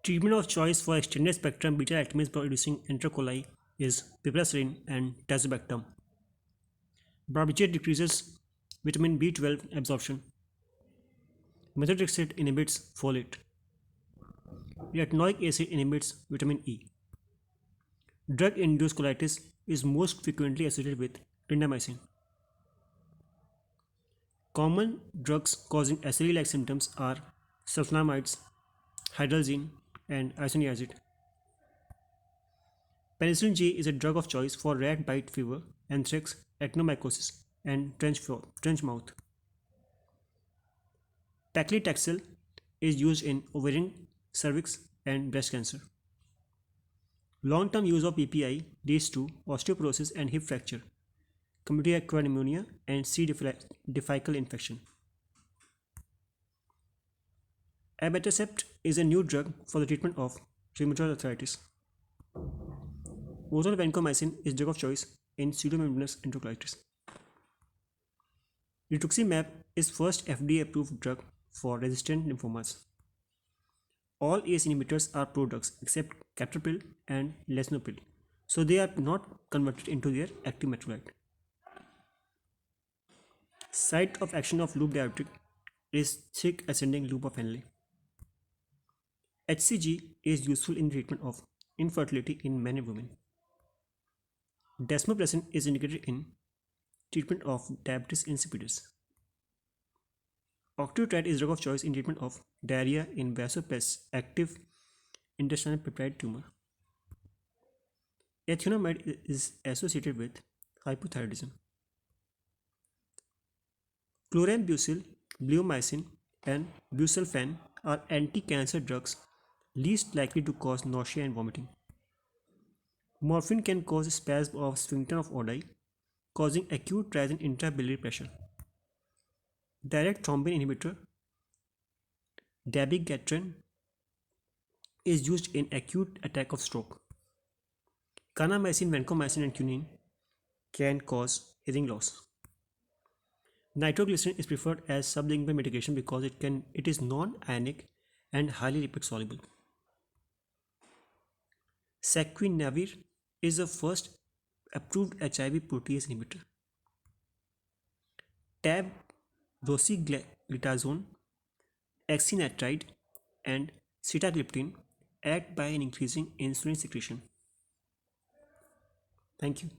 Treatment of choice for extended spectrum beta-lactamase producing enterocoli is piperacillin and tazobactam. Barbiturate decreases vitamin B12 absorption. Methotrexate inhibits folate. Retinoic acid inhibits vitamin E. Drug-induced colitis is most frequently associated with clindamycin. Common drugs causing SLE-like symptoms are sulfonamides, hydralazine, and isoniazid. Penicillin G is a drug of choice for rat bite fever, anthrax, actinomycosis, and trench mouth. Paclitaxel is used in ovarian, cervix, and breast cancer. Long-term use of PPI leads to osteoporosis and hip fracture, community acquired pneumonia, and C. difficile infection. Abatacept is a new drug for the treatment of rheumatoid arthritis. Oral vancomycin is drug of choice in pseudomembranous enterocolitis. Rituximab is first FDA-approved drug for resistant lymphomas. All ACE inhibitors are prodrugs except captopril and lesinopril, so they are not converted into their active metabolite. Site of action of loop diuretic is thick ascending loop of Henle. HCG is useful in treatment of infertility in men and women. Desmopressin is indicated in treatment of diabetes insipidus. Octreotide is drug of choice in treatment of diarrhea in vasoactive intestinal peptide tumor. Ethionamide is associated with hypothyroidism. Chlorambucil, bleomycin, and busulfan are anti-cancer drugs least likely to cause nausea and vomiting. Morphine can cause spasm of sphincter of Oddi, causing acute rise in intrabiliary pressure. Direct thrombin inhibitor dabigatran is used in acute attack of stroke. Kanamycin, vancomycin, and quinine can cause hearing loss. Nitroglycerin is preferred as sublingual medication because it is non-ionic and highly lipid soluble. Saquinavir is the first approved HIV protease inhibitor. Tab, rosiglitazone, oxynitride, and sitagliptin act by increasing insulin secretion. Thank you.